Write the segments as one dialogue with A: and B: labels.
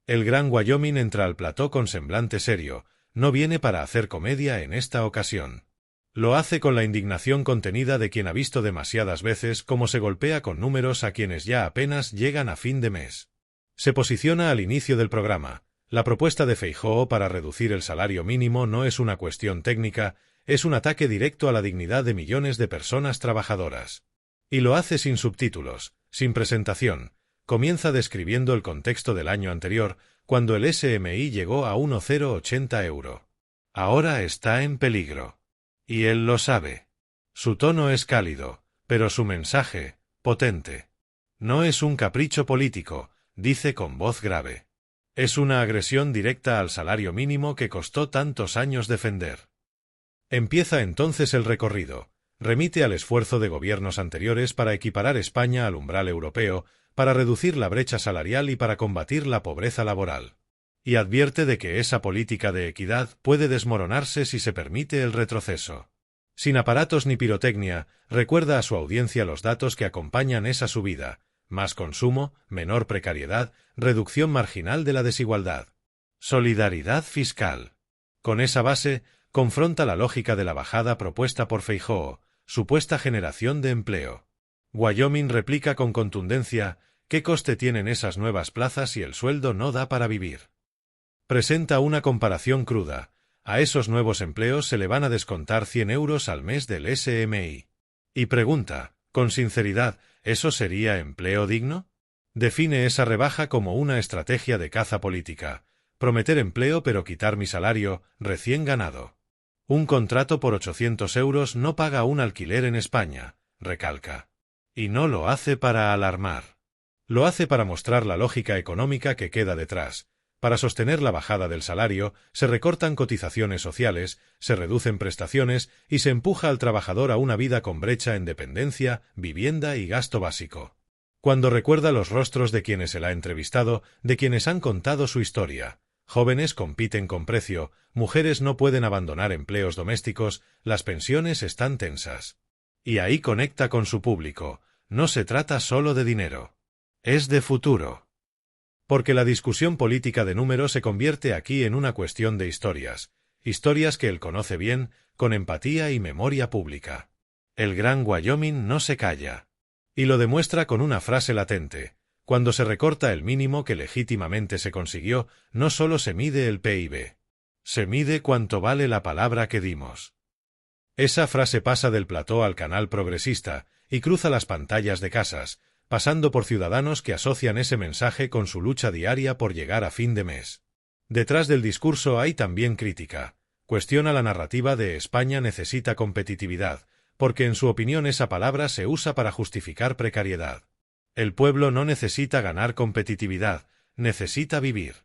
A: El gran Wyoming entra al plató con semblante serio, no viene para hacer comedia en esta ocasión. Lo hace con la indignación contenida de quien ha visto demasiadas veces cómo se golpea con números a quienes ya apenas llegan a fin de mes. Se posiciona al inicio del programa. La propuesta de Feijóo para reducir el salario mínimo no es una cuestión técnica, es un ataque directo a la dignidad de millones de personas trabajadoras. Y lo hace sin subtítulos, sin presentación. Comienza describiendo el contexto del año anterior, cuando el SMI llegó a 1,080 €. Ahora está en peligro. Y él lo sabe. Su tono es cálido, pero su mensaje, potente. No es un capricho político, dice con voz grave. Es una agresión directa al salario mínimo que costó tantos años defender. Empieza entonces el recorrido. Remite al esfuerzo de gobiernos anteriores para equiparar España al umbral europeo, para reducir la brecha salarial y para combatir la pobreza laboral. Y advierte de que esa política de equidad puede desmoronarse si se permite el retroceso. Sin aparatos ni pirotecnia, recuerda a su audiencia los datos que acompañan esa subida: más consumo, menor precariedad, reducción marginal de la desigualdad. Solidaridad fiscal. Con esa base, confronta la lógica de la bajada propuesta por Feijóo, supuesta generación de empleo. Wyoming replica con contundencia: ¿qué coste tienen esas nuevas plazas si el sueldo no da para vivir? Presenta una comparación cruda. A esos nuevos empleos se le van a descontar 100 € al mes del SMI. Y pregunta, con sinceridad, ¿eso sería empleo digno? Define esa rebaja como una estrategia de caza política. Prometer empleo pero quitar mi salario, recién ganado. Un contrato por 800 € no paga un alquiler en España, recalca. Y no lo hace para alarmar. Lo hace para mostrar la lógica económica que queda detrás. Para sostener la bajada del salario, se recortan cotizaciones sociales, se reducen prestaciones y se empuja al trabajador a una vida con brecha en dependencia, vivienda y gasto básico. Cuando recuerda los rostros de quienes él ha entrevistado, de quienes han contado su historia. Jóvenes compiten con precio, mujeres no pueden abandonar empleos domésticos, las pensiones están tensas. Y ahí conecta con su público. No se trata solo de dinero. Es de futuro. Porque la discusión política de números se convierte aquí en una cuestión de historias, historias que él conoce bien, con empatía y memoria pública. El gran Wyoming no se calla. Y lo demuestra con una frase latente: cuando se recorta el mínimo que legítimamente se consiguió, no solo se mide el PIB. Se mide cuánto vale la palabra que dimos. Esa frase pasa del plató al canal progresista, y cruza las pantallas de casas, pasando por ciudadanos que asocian ese mensaje con su lucha diaria por llegar a fin de mes. Detrás del discurso hay también crítica. Cuestiona la narrativa de España necesita competitividad, porque en su opinión esa palabra se usa para justificar precariedad. El pueblo no necesita ganar competitividad, necesita vivir.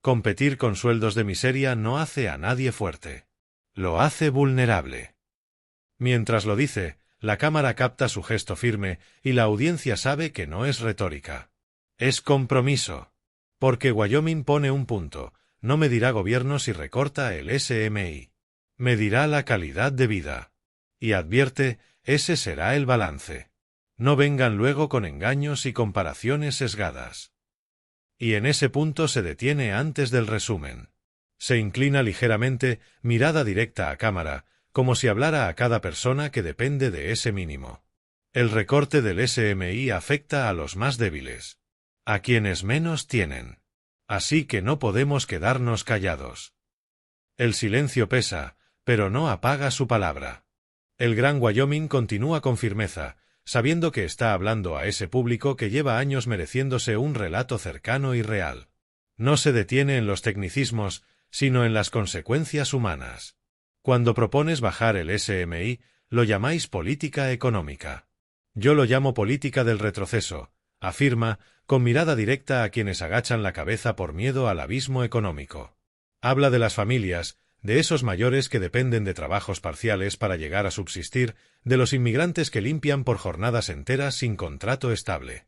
A: Competir con sueldos de miseria no hace a nadie fuerte. Lo hace vulnerable. Mientras lo dice, la cámara capta su gesto firme y la audiencia sabe que no es retórica. Es compromiso. Porque Wyoming pone un punto: no medirá gobierno si recorta el SMI. Medirá la calidad de vida. Y advierte: ese será el balance. No vengan luego con engaños y comparaciones sesgadas. Y en ese punto se detiene antes del resumen. Se inclina ligeramente, mirada directa a cámara, como si hablara a cada persona que depende de ese mínimo. El recorte del SMI afecta a los más débiles, a quienes menos tienen. Así que no podemos quedarnos callados. El silencio pesa, pero no apaga su palabra. El gran Wyoming continúa con firmeza, sabiendo que está hablando a ese público que lleva años mereciéndose un relato cercano y real. No se detiene en los tecnicismos, sino en las consecuencias humanas. Cuando propones bajar el SMI, lo llamáis política económica. Yo lo llamo política del retroceso, afirma, con mirada directa a quienes agachan la cabeza por miedo al abismo económico. Habla de las familias, de esos mayores que dependen de trabajos parciales para llegar a subsistir, de los inmigrantes que limpian por jornadas enteras sin contrato estable.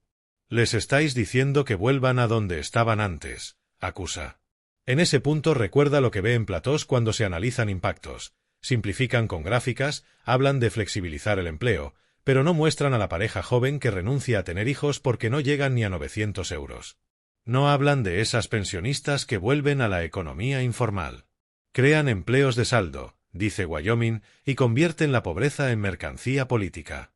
A: Les estáis diciendo que vuelvan a donde estaban antes, acusa. En ese punto recuerda lo que ve en platós cuando se analizan impactos. Simplifican con gráficas, hablan de flexibilizar el empleo, pero no muestran a la pareja joven que renuncia a tener hijos porque no llegan ni a 900 €. No hablan de esas pensionistas que vuelven a la economía informal. Crean empleos de saldo, dice Wyoming, y convierten la pobreza en mercancía política.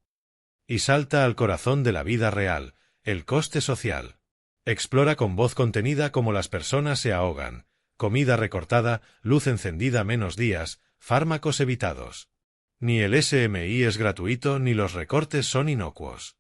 A: Y salta al corazón de la vida real, el coste social. Explora con voz contenida cómo las personas se ahogan, comida recortada, luz encendida menos días, fármacos evitados. Ni el SMI es gratuito ni los recortes son inocuos.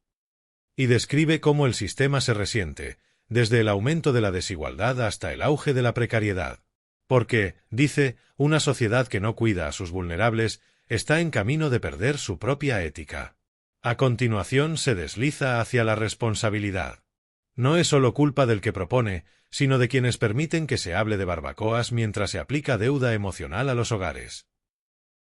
A: Y describe cómo el sistema se resiente, desde el aumento de la desigualdad hasta el auge de la precariedad. Porque, dice, una sociedad que no cuida a sus vulnerables está en camino de perder su propia ética. A continuación se desliza hacia la responsabilidad. No es solo culpa del que propone, sino de quienes permiten que se hable de barbacoas mientras se aplica deuda emocional a los hogares.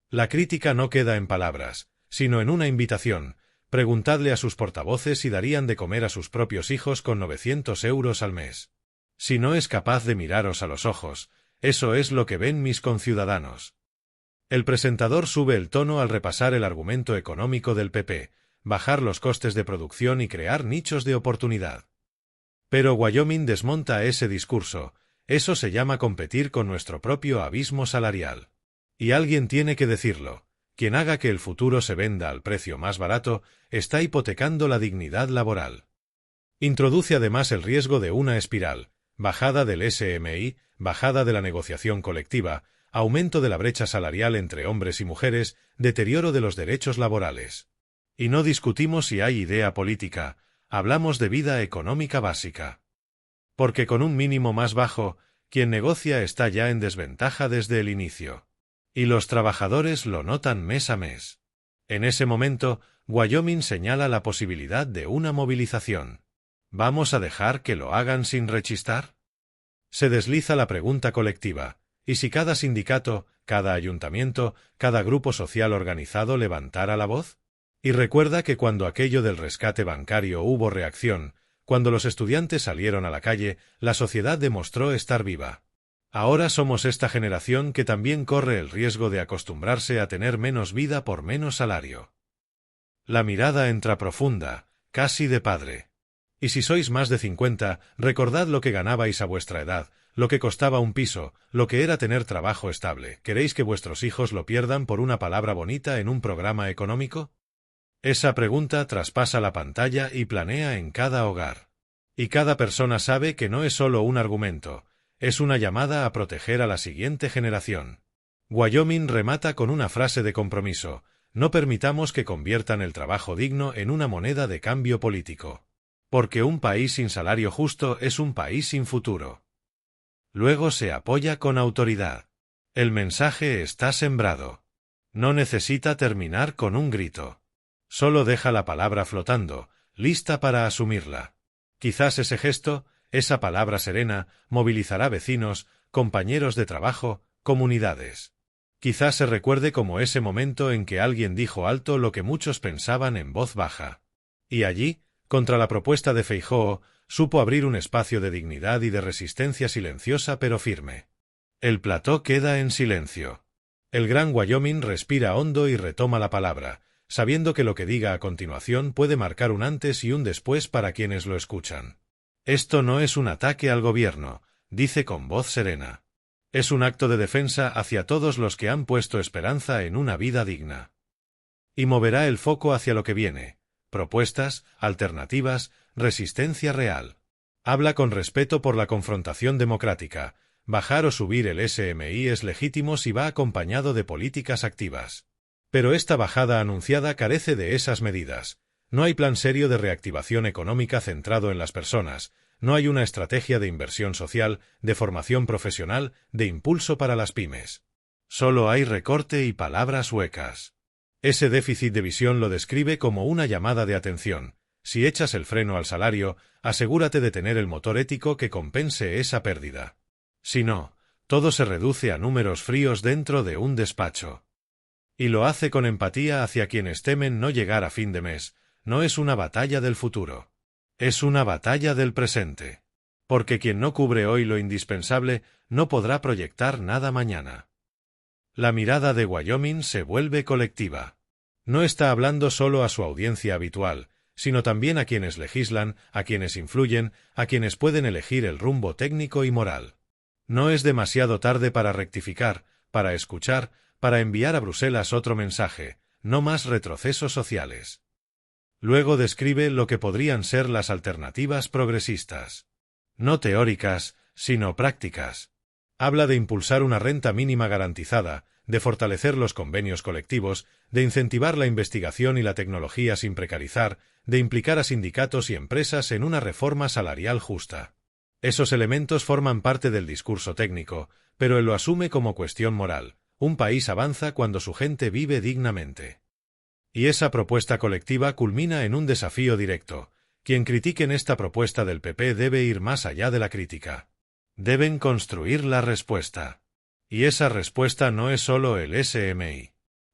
A: La crítica no queda en palabras, sino en una invitación. Preguntadle a sus portavoces si darían de comer a sus propios hijos con 900 euros al mes. Si no es capaz de miraros a los ojos, eso es lo que ven mis conciudadanos. El presentador sube el tono al repasar el argumento económico del PP, bajar los costes de producción y crear nichos de oportunidad. Pero Wyoming desmonta ese discurso. Eso se llama competir con nuestro propio abismo salarial. Y alguien tiene que decirlo. Quien haga que el futuro se venda al precio más barato, está hipotecando la dignidad laboral. Introduce además el riesgo de una espiral, bajada del SMI, bajada de la negociación colectiva, aumento de la brecha salarial entre hombres y mujeres, deterioro de los derechos laborales. Y no discutimos si hay idea política, hablamos de vida económica básica. Porque con un mínimo más bajo, quien negocia está ya en desventaja desde el inicio. Y los trabajadores lo notan mes a mes. En ese momento, Wyoming señala la posibilidad de una movilización. ¿Vamos a dejar que lo hagan sin rechistar? Se desliza la pregunta colectiva. ¿Y si cada sindicato, cada ayuntamiento, cada grupo social organizado levantara la voz? Y recuerda que cuando aquello del rescate bancario hubo reacción, cuando los estudiantes salieron a la calle, la sociedad demostró estar viva. Ahora somos esta generación que también corre el riesgo de acostumbrarse a tener menos vida por menos salario. La mirada entra profunda, casi de padre. Y si sois más de 50, recordad lo que ganabais a vuestra edad, lo que costaba un piso, lo que era tener trabajo estable. ¿Queréis que vuestros hijos lo pierdan por una palabra bonita en un programa económico? Esa pregunta traspasa la pantalla y planea en cada hogar. Y cada persona sabe que no es solo un argumento, es una llamada a proteger a la siguiente generación. Wyoming remata con una frase de compromiso: no permitamos que conviertan el trabajo digno en una moneda de cambio político. Porque un país sin salario justo es un país sin futuro. Luego se apoya con autoridad. El mensaje está sembrado. No necesita terminar con un grito. Solo deja la palabra flotando, lista para asumirla. Quizás ese gesto, esa palabra serena, movilizará vecinos, compañeros de trabajo, comunidades. Quizás se recuerde como ese momento en que alguien dijo alto lo que muchos pensaban en voz baja. Y allí, contra la propuesta de Feijóo, supo abrir un espacio de dignidad y de resistencia silenciosa pero firme. El plató queda en silencio. El gran Wyoming respira hondo y retoma la palabra, sabiendo que lo que diga a continuación puede marcar un antes y un después para quienes lo escuchan. Esto no es un ataque al gobierno, dice con voz serena. Es un acto de defensa hacia todos los que han puesto esperanza en una vida digna. Y moverá el foco hacia lo que viene. Propuestas, alternativas, resistencia real. Habla con respeto por la confrontación democrática. Bajar o subir el SMI es legítimo si va acompañado de políticas activas. Pero esta bajada anunciada carece de esas medidas. No hay plan serio de reactivación económica centrado en las personas, no hay una estrategia de inversión social, de formación profesional, de impulso para las pymes. Solo hay recorte y palabras huecas. Ese déficit de visión lo describe como una llamada de atención. Si echas el freno al salario, asegúrate de tener el motor ético que compense esa pérdida. Si no, todo se reduce a números fríos dentro de un despacho. Y lo hace con empatía hacia quienes temen no llegar a fin de mes. No es una batalla del futuro. Es una batalla del presente. Porque quien no cubre hoy lo indispensable, no podrá proyectar nada mañana. La mirada de Wyoming se vuelve colectiva. No está hablando solo a su audiencia habitual, sino también a quienes legislan, a quienes influyen, a quienes pueden elegir el rumbo técnico y moral. No es demasiado tarde para rectificar, para escuchar, para enviar a Bruselas otro mensaje, no más retrocesos sociales. Luego describe lo que podrían ser las alternativas progresistas. No teóricas, sino prácticas. Habla de impulsar una renta mínima garantizada, de fortalecer los convenios colectivos, de incentivar la investigación y la tecnología sin precarizar, de implicar a sindicatos y empresas en una reforma salarial justa. Esos elementos forman parte del discurso técnico, pero él lo asume como cuestión moral. Un país avanza cuando su gente vive dignamente. Y esa propuesta colectiva culmina en un desafío directo. Quien critique esta propuesta del PP debe ir más allá de la crítica. Deben construir la respuesta. Y esa respuesta no es solo el SMI.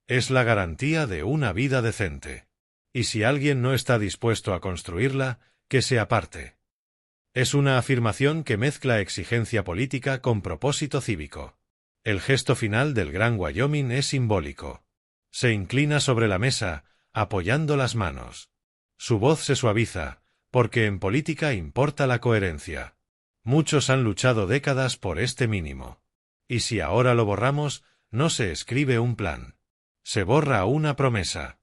A: Es la garantía de una vida decente. Y si alguien no está dispuesto a construirla, que se aparte. Es una afirmación que mezcla exigencia política con propósito cívico. El gesto final del Gran Wyoming es simbólico. Se inclina sobre la mesa, apoyando las manos. Su voz se suaviza, porque en política importa la coherencia. Muchos han luchado décadas por este mínimo. Y si ahora lo borramos, no se escribe un plan. Se borra una promesa.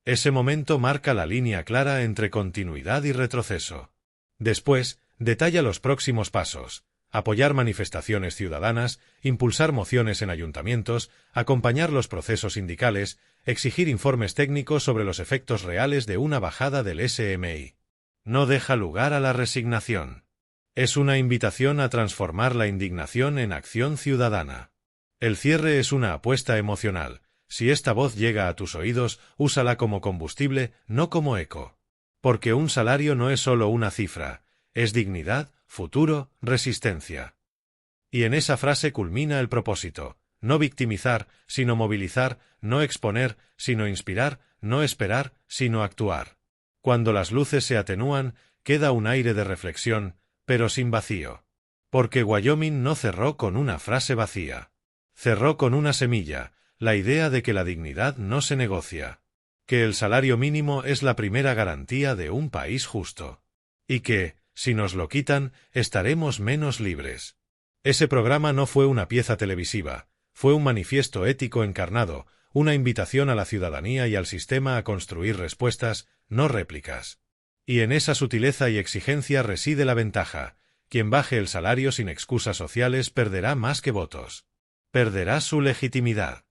A: Ese momento marca la línea clara entre continuidad y retroceso. Después, detalla los próximos pasos. Apoyar manifestaciones ciudadanas, impulsar mociones en ayuntamientos, acompañar los procesos sindicales, exigir informes técnicos sobre los efectos reales de una bajada del SMI. No deja lugar a la resignación. Es una invitación a transformar la indignación en acción ciudadana. El cierre es una apuesta emocional. Si esta voz llega a tus oídos, úsala como combustible, no como eco. Porque un salario no es solo una cifra, es dignidad, futuro, resistencia. Y en esa frase culmina el propósito. No victimizar, sino movilizar, no exponer, sino inspirar, no esperar, sino actuar. Cuando las luces se atenúan, queda un aire de reflexión, pero sin vacío. Porque Wyoming no cerró con una frase vacía. Cerró con una semilla, la idea de que la dignidad no se negocia. Que el salario mínimo es la primera garantía de un país justo. Y que, si nos lo quitan, estaremos menos libres. Ese programa no fue una pieza televisiva, fue un manifiesto ético encarnado, una invitación a la ciudadanía y al sistema a construir respuestas, no réplicas. Y en esa sutileza y exigencia reside la ventaja. Quien baje el salario sin excusas sociales perderá más que votos. Perderá su legitimidad.